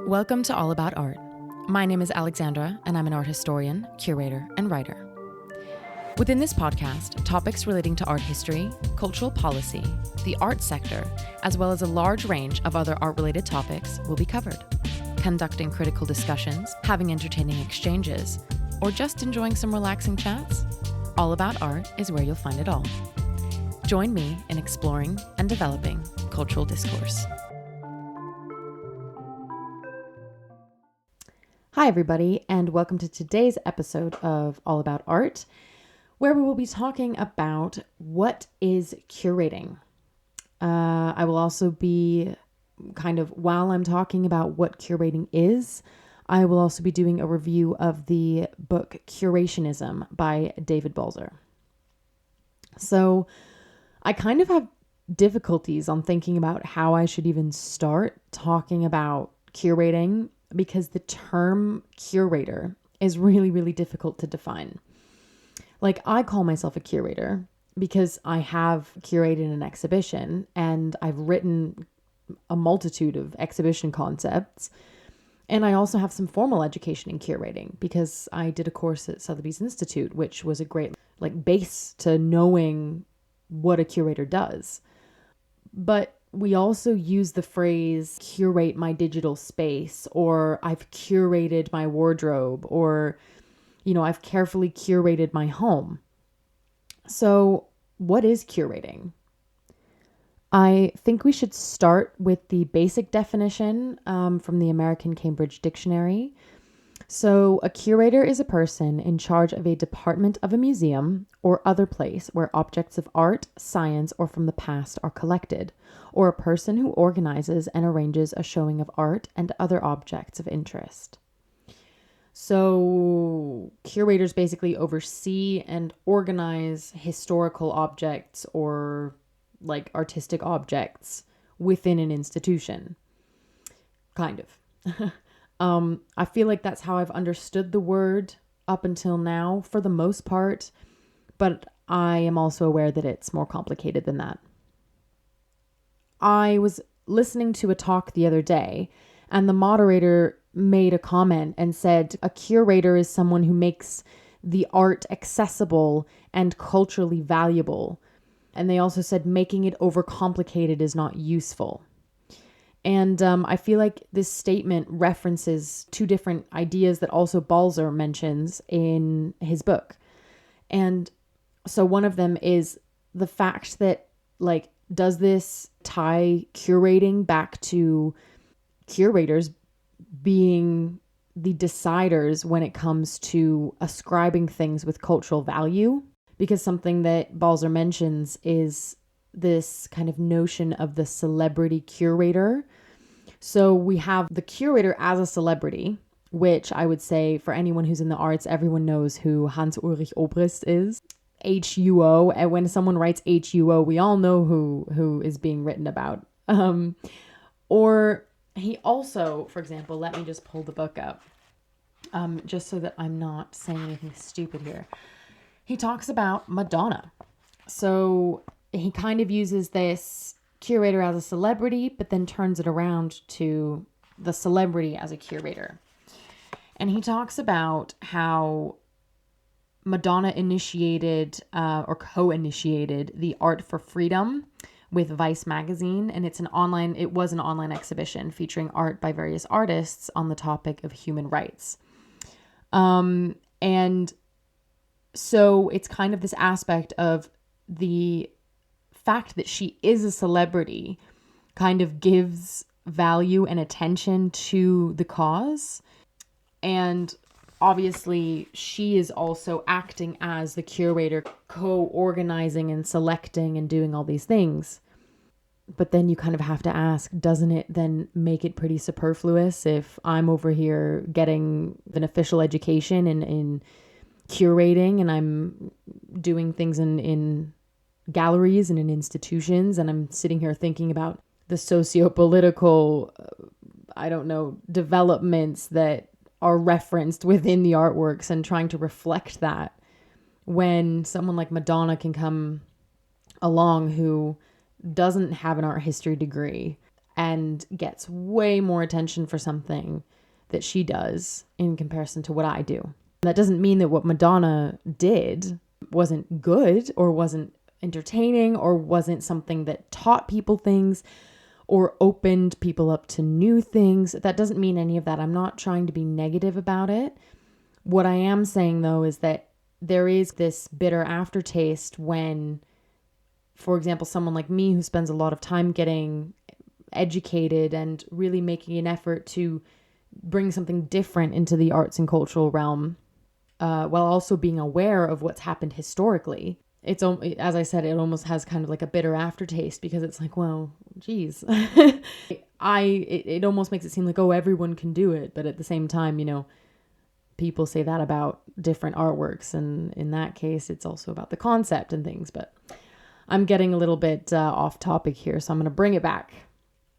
Welcome to All About Art. My name is Alexandra, and I'm an art historian, curator, and writer. Within this podcast, topics relating to art history, cultural policy, the art sector, as well as a large range of other art-related topics will be covered. Conducting critical discussions, having entertaining exchanges, or just enjoying some relaxing chats, All About Art is where you'll find it all. Join me in exploring and developing cultural discourse. Hi, everybody, and welcome to today's episode of All About Art, where we will be talking about what is curating. I will also be while I'm talking about what curating is, I will also be doing a review of the book Curationism by David Balzer. So I kind of have difficulties on thinking about how I should even start talking about curating, because the term curator is really, really difficult to define. Like, I call myself a curator because I have curated an exhibition and I've written a multitude of exhibition concepts. And I also have some formal education in curating because I did a course at Sotheby's Institute, which was a great base to knowing what a curator does. But we also use the phrase curate my digital space, or I've curated my wardrobe, or, I've carefully curated my home. So what is curating? I think we should start with the basic definition from the American Cambridge Dictionary. So a curator is a person in charge of a department of a museum or other place where objects of art, science, or from the past are collected, or a person who organizes and arranges a showing of art and other objects of interest. So curators basically oversee and organize historical objects or artistic objects within an institution. Kind of. I feel like that's how I've understood the word up until now for the most part, but I am also aware that it's more complicated than that. I was listening to a talk the other day, and the moderator made a comment and said a curator is someone who makes the art accessible and culturally valuable. And they also said making it overcomplicated is not useful. And I feel like this statement references two different ideas that also Balzer mentions in his book. And so one of them is the fact that, does this tie curating back to curators being the deciders when it comes to ascribing things with cultural value? Because something that Balzer mentions is this kind of notion of the celebrity curator. So we have the curator as a celebrity, which I would say for anyone who's in the arts, everyone knows who Hans Ulrich Obrist is. HUO, and when someone writes HUO, we all know who is being written about. Or he also, for example, let me just pull the book up, just so that I'm not saying anything stupid here. He talks about Madonna. So he kind of uses this curator as a celebrity, but then turns it around to the celebrity as a curator. And he talks about how Madonna initiated or co-initiated the Art for Freedom with Vice magazine, and it was an online exhibition featuring art by various artists on the topic of human rights. And so it's kind of this aspect of the fact that she is a celebrity kind of gives value and attention to the cause. And obviously she is also acting as the curator, co-organizing and selecting and doing all these things. But then you kind of have to ask, doesn't it then make it pretty superfluous if I'm over here getting an official education in curating, and I'm doing things in galleries and in institutions, and I'm sitting here thinking about the socio-political, developments that are referenced within the artworks and trying to reflect that, when someone like Madonna can come along who doesn't have an art history degree, and gets way more attention for something that she does in comparison to what I do. That doesn't mean that what Madonna did wasn't good or wasn't entertaining or wasn't something that taught people things or opened people up to new things. That doesn't mean any of that. I'm not trying to be negative about it. What I am saying, though, is that there is this bitter aftertaste when, for example, someone like me who spends a lot of time getting educated and really making an effort to bring something different into the arts and cultural realm, while also being aware of what's happened historically. It's, as I said, it almost has kind of like a bitter aftertaste because it's like, well, geez, it almost makes it seem like, oh, everyone can do it. But at the same time, you know, people say that about different artworks. And in that case, it's also about the concept and things. But I'm getting a little bit off topic here, so I'm going to bring it back.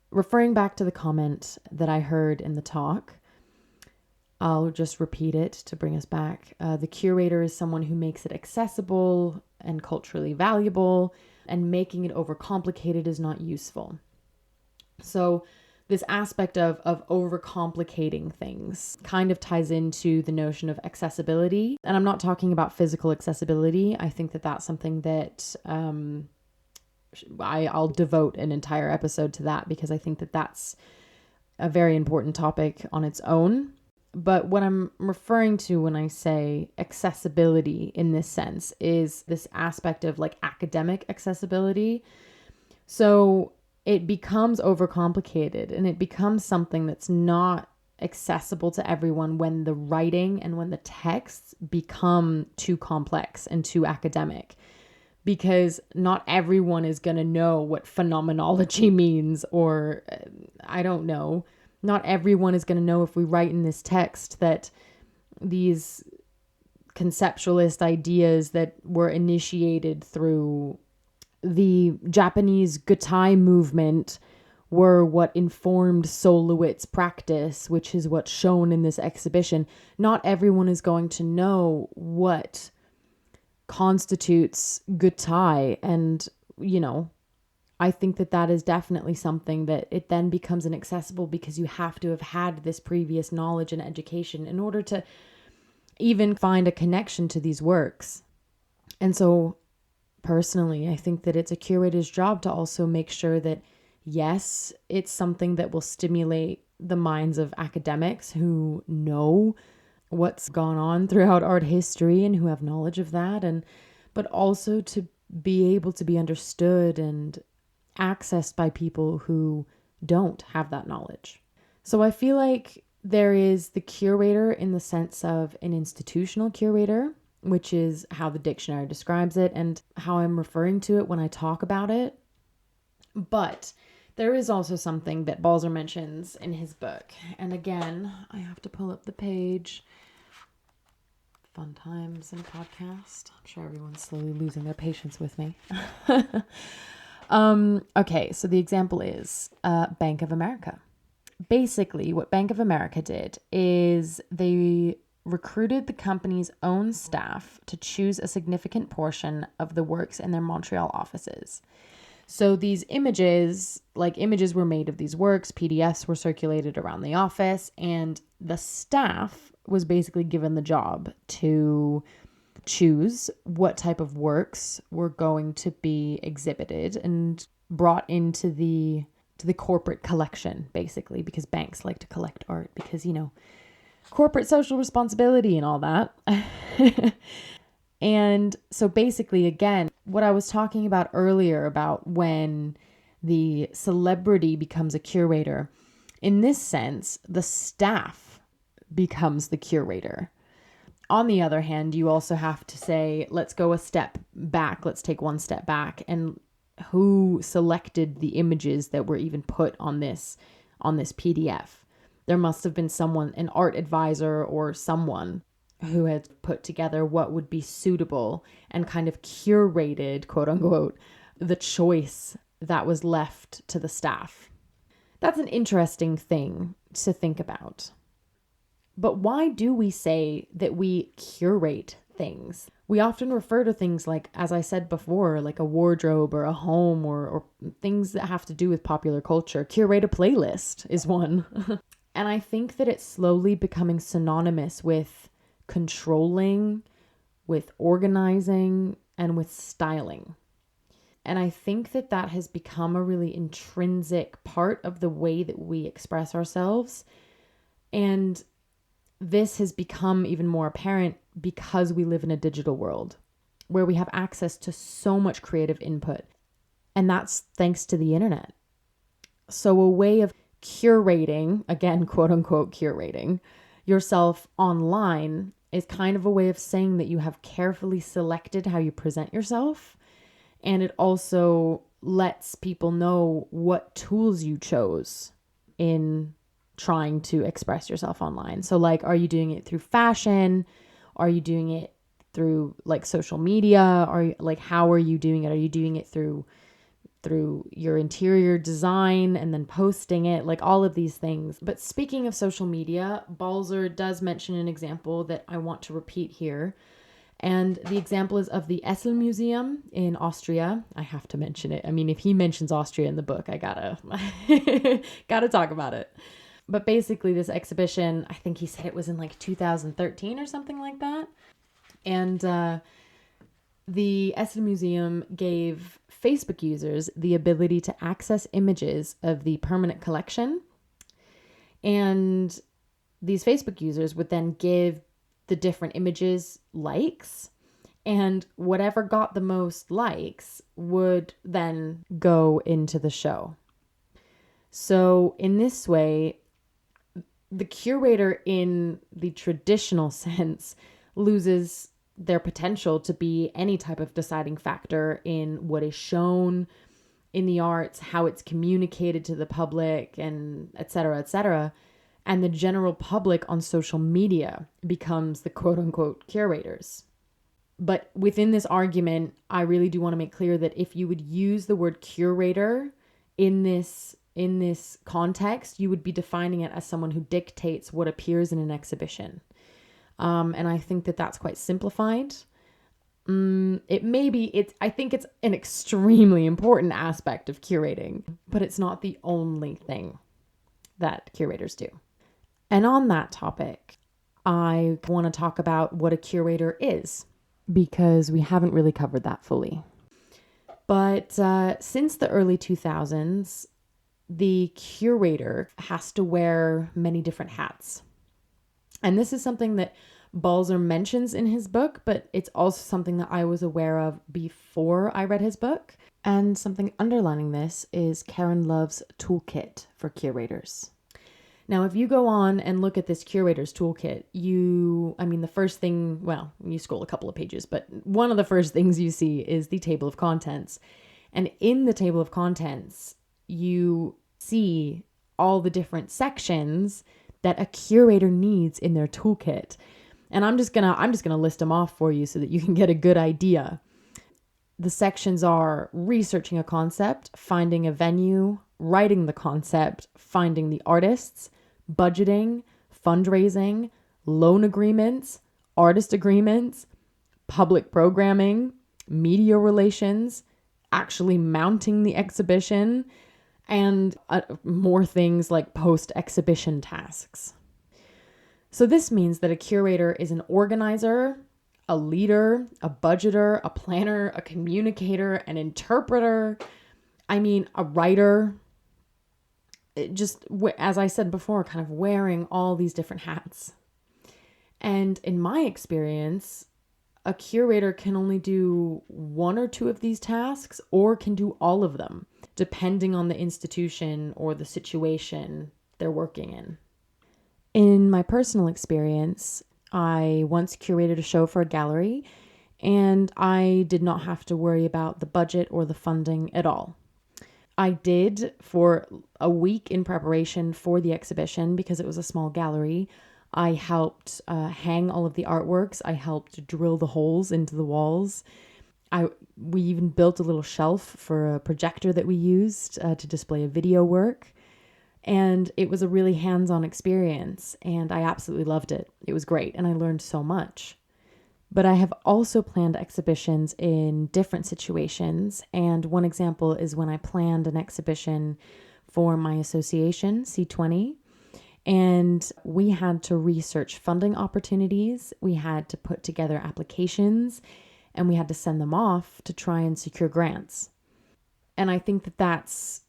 Referring back to the comment that I heard in the talk, I'll just repeat it to bring us back. The curator is someone who makes it accessible and culturally valuable, and making it overcomplicated is not useful. So this aspect of overcomplicating things kind of ties into the notion of accessibility. And I'm not talking about physical accessibility. I think that that's something that I'll devote an entire episode to that, because I think that that's a very important topic on its own. But what I'm referring to when I say accessibility in this sense is this aspect of like academic accessibility. So it becomes overcomplicated and it becomes something that's not accessible to everyone when the writing and when the texts become too complex and too academic, because not everyone is going to know what phenomenology means, or I don't know. Not everyone is going to know if we write in this text that these conceptualist ideas that were initiated through the Japanese Gutai movement were what informed Solowitz's practice, which is what's shown in this exhibition. Not everyone is going to know what constitutes Gutai, and, you know, I think that that is definitely something that it then becomes inaccessible, because you have to have had this previous knowledge and education in order to even find a connection to these works. And so personally, I think that it's a curator's job to also make sure that, yes, it's something that will stimulate the minds of academics who know what's gone on throughout art history and who have knowledge of that, but also to be able to be understood and accessed by people who don't have that knowledge. So I feel like there is the curator in the sense of an institutional curator, which is how the dictionary describes it and how I'm referring to it when I talk about it. But there is also something that Balzer mentions in his book. And again, I have to pull up the page. Fun times in a podcast. I'm sure everyone's slowly losing their patience with me. Okay, so the example is Bank of America. Basically, what Bank of America did is they recruited the company's own staff to choose a significant portion of the works in their Montreal offices. So these images were made of these works, PDFs were circulated around the office, and the staff was basically given the job to choose what type of works were going to be exhibited and brought into the corporate collection, basically, because banks like to collect art because, you know, corporate social responsibility and all that. And so basically, again, what I was talking about earlier about when the celebrity becomes a curator, in this sense, the staff becomes the curator. On the other hand, you also have to say, let's go a step back. Let's take one step back. And who selected the images that were even put on this PDF? There must have been someone, an art advisor or someone who had put together what would be suitable and kind of curated, quote unquote, the choice that was left to the staff. That's an interesting thing to think about. But why do we say that we curate things? We often refer to things like, as I said before, like a wardrobe or a home or things that have to do with popular culture. Curate a playlist is one. And I think that it's slowly becoming synonymous with controlling, with organizing, and with styling. And I think that that has become a really intrinsic part of the way that we express ourselves. And this has become even more apparent because we live in a digital world where we have access to so much creative input. And that's thanks to the internet. So a way of curating, again, quote unquote, curating yourself online is kind of a way of saying that you have carefully selected how you present yourself. And it also lets people know what tools you chose in trying to express yourself online. So like, are you doing it through fashion? Are you doing it through like social media? Or like, how are you doing it? Are you doing it through your interior design and then posting it, like all of these things? But speaking of social media, Balzer does mention an example that I want to repeat here. And the example is of the Essel Museum in Austria. I have to mention it. I mean, if he mentions Austria in the book, I gotta talk about it. But basically this exhibition, I think he said it was in like 2013 or something like that. And the Essel Museum gave Facebook users the ability to access images of the permanent collection. And these Facebook users would then give the different images likes, and whatever got the most likes would then go into the show. So in this way, the curator in the traditional sense loses their potential to be any type of deciding factor in what is shown in the arts, how it's communicated to the public, and et cetera, et cetera. And the general public on social media becomes the quote unquote curators. But within this argument, I really do want to make clear that if you would use the word curator in this context, you would be defining it as someone who dictates what appears in an exhibition. And I think that that's quite simplified. I think it's an extremely important aspect of curating, but it's not the only thing that curators do. And on that topic, I want to talk about what a curator is, because we haven't really covered that fully. But since the early 2000s, the curator has to wear many different hats. And this is something that Balzer mentions in his book, but it's also something that I was aware of before I read his book. And something underlining this is Karen Love's toolkit for curators. Now, if you go on and look at this curator's toolkit, the first thing, well, you scroll a couple of pages, but one of the first things you see is the table of contents. And in the table of contents, you see all the different sections that a curator needs in their toolkit. And I'm just gonna list them off for you so that you can get a good idea. The sections are researching a concept, finding a venue, writing the concept, finding the artists, budgeting, fundraising, loan agreements, artist agreements, public programming, media relations, actually mounting the exhibition, and more things like post-exhibition tasks. So this means that a curator is an organizer, a leader, a budgeter, a planner, a communicator, an interpreter, a writer. Just, as I said before, kind of wearing all these different hats. And in my experience, a curator can only do one or two of these tasks or can do all of them, depending on the institution or the situation they're working in. In my personal experience, I once curated a show for a gallery, and I did not have to worry about the budget or the funding at all. I did for a week in preparation for the exhibition because it was a small gallery. I helped hang all of the artworks. I helped drill the holes into the walls. We even built a little shelf for a projector that we used to display a video work. And it was a really hands-on experience, and I absolutely loved it. It was great, and I learned so much. But I have also planned exhibitions in different situations. And one example is when I planned an exhibition for my association, C20. And we had to research funding opportunities. We had to put together applications and we had to send them off to try and secure grants. And I think that that's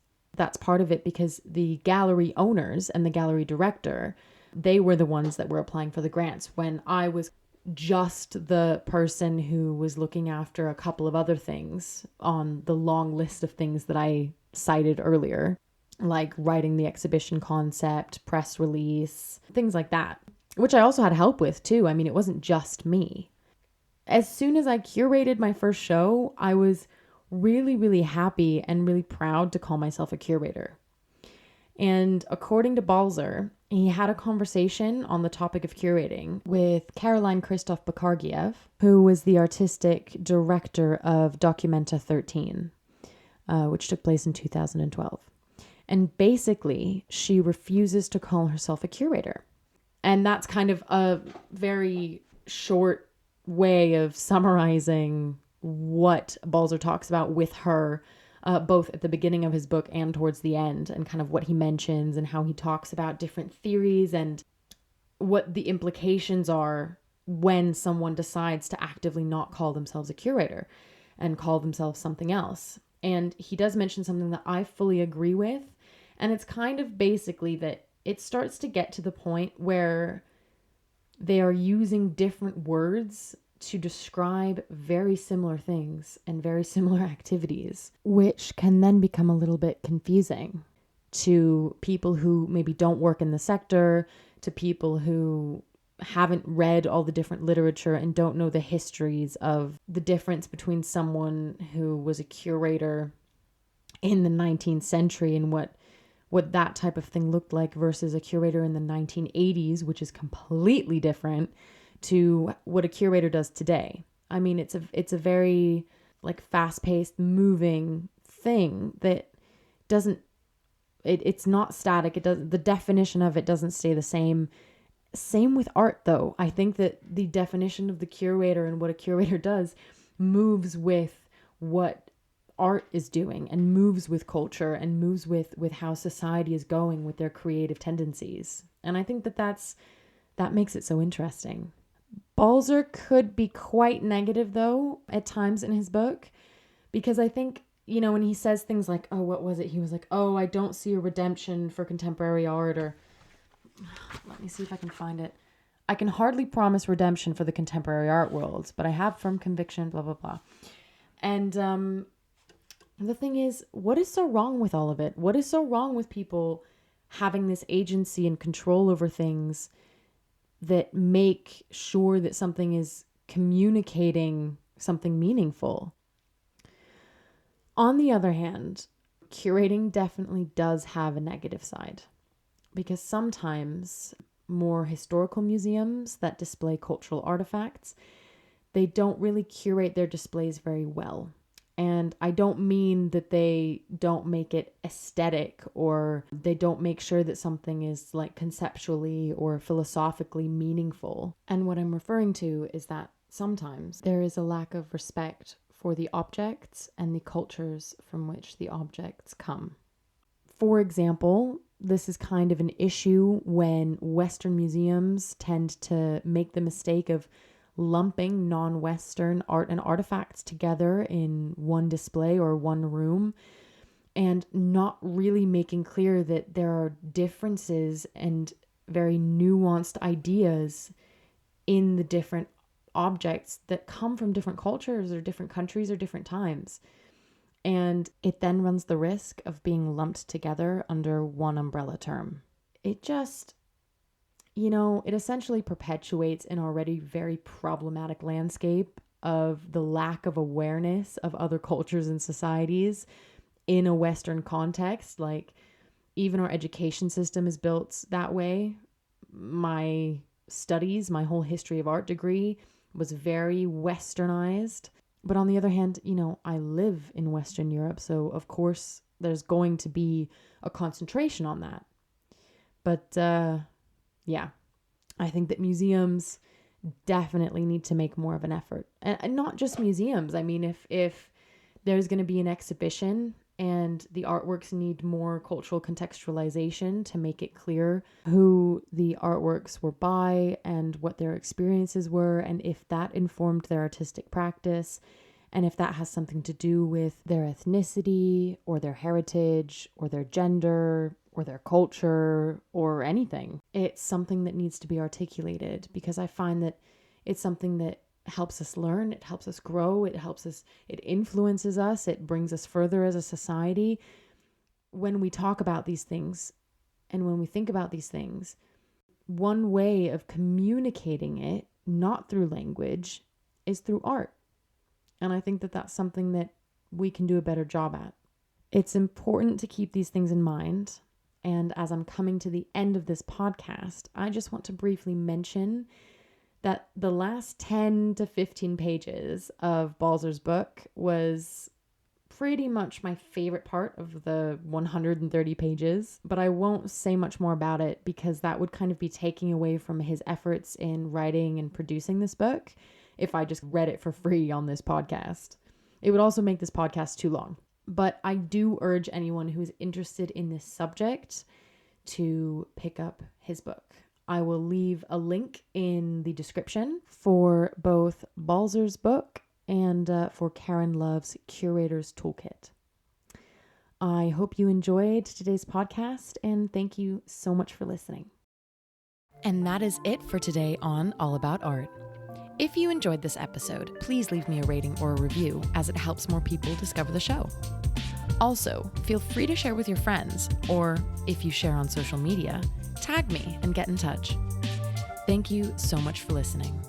part of it, because the gallery owners and the gallery director, they were the ones that were applying for the grants, when I was just the person who was looking after a couple of other things on the long list of things that I cited earlier, like writing the exhibition concept, press release, things like that, which I also had help with too. I mean, it wasn't just me. As soon as I curated my first show, I was really, really happy and really proud to call myself a curator. And according to Balzer, he had a conversation on the topic of curating with Caroline Christoph Bakargiev, who was the artistic director of Documenta 13, which took place in 2012. And basically, she refuses to call herself a curator. And that's kind of a very short way of summarizing what Balzer talks about with her, both at the beginning of his book and towards the end, and kind of what he mentions and how he talks about different theories and what the implications are when someone decides to actively not call themselves a curator and call themselves something else. And he does mention something that I fully agree with. And it's kind of basically that it starts to get to the point where they are using different words to describe very similar things and very similar activities, which can then become a little bit confusing to people who maybe don't work in the sector, to people who haven't read all the different literature and don't know the histories of the difference between someone who was a curator in the 19th century and what that type of thing looked like versus a curator in the 1980s, which is completely different to what a curator does today. I mean, it's a very like fast-paced, moving thing that doesn't, it's not static. It doesn't, the definition of it doesn't stay the same. Same with art, though. I think that the definition of the curator and what a curator does moves with what art is doing and moves with culture and moves with how society is going with their creative tendencies. And I think that makes it so interesting. Balzer could be quite negative, though, at times in his book, because I think, you know, when he says things like, oh, what was it? He was like, oh, I don't see a redemption for contemporary art, or let me see if I can find it. I can hardly promise redemption for the contemporary art world, but I have firm conviction, blah, blah, blah. And the thing is, what is so wrong with all of it? What is so wrong with people having this agency and control over things that make sure that something is communicating something meaningful? On the other hand, curating definitely does have a negative side, because sometimes more historical museums that display cultural artifacts, they don't really curate their displays very well. And I don't mean that they don't make it aesthetic or they don't make sure that something is like conceptually or philosophically meaningful. And what I'm referring to is that sometimes there is a lack of respect for the objects and the cultures from which the objects come. For example, this is kind of an issue when Western museums tend to make the mistake of lumping non-Western art and artifacts together in one display or one room and not really making clear that there are differences and very nuanced ideas in the different objects that come from different cultures or different countries or different times. And it then runs the risk of being lumped together under one umbrella term. It just, it essentially perpetuates an already very problematic landscape of the lack of awareness of other cultures and societies in a Western context. Like, even our education system is built that way. My studies, my whole history of art degree was very Westernized. But on the other hand, I live in Western Europe, so of course there's going to be a concentration on that. But yeah, I think that museums definitely need to make more of an effort. And not just museums. I mean, if there's going to be an exhibition and the artworks need more cultural contextualization to make it clear who the artworks were by and what their experiences were, and if that informed their artistic practice, and if that has something to do with their ethnicity or their heritage or their gender or their culture or anything, it's something that needs to be articulated, because I find that it's something that helps us learn, it helps us grow, it influences us, it brings us further as a society. When we talk about these things and when we think about these things, one way of communicating it, not through language, is through art. And I think that that's something that we can do a better job at. It's important to keep these things in mind. And as I'm coming to the end of this podcast, I just want to briefly mention that the last 10 to 15 pages of Balzer's book was pretty much my favorite part of the 130 pages, but I won't say much more about it because that would kind of be taking away from his efforts in writing and producing this book if I just read it for free on this podcast. It would also make this podcast too long. But I do urge anyone who is interested in this subject to pick up his book. I will leave a link in the description for both Balzer's book and for Karen Love's Curator's Toolkit. I hope you enjoyed today's podcast, and thank you so much for listening. And that is it for today on All About Art. If you enjoyed this episode, please leave me a rating or a review, as it helps more people discover the show. Also, feel free to share with your friends, or if you share on social media, tag me and get in touch. Thank you so much for listening.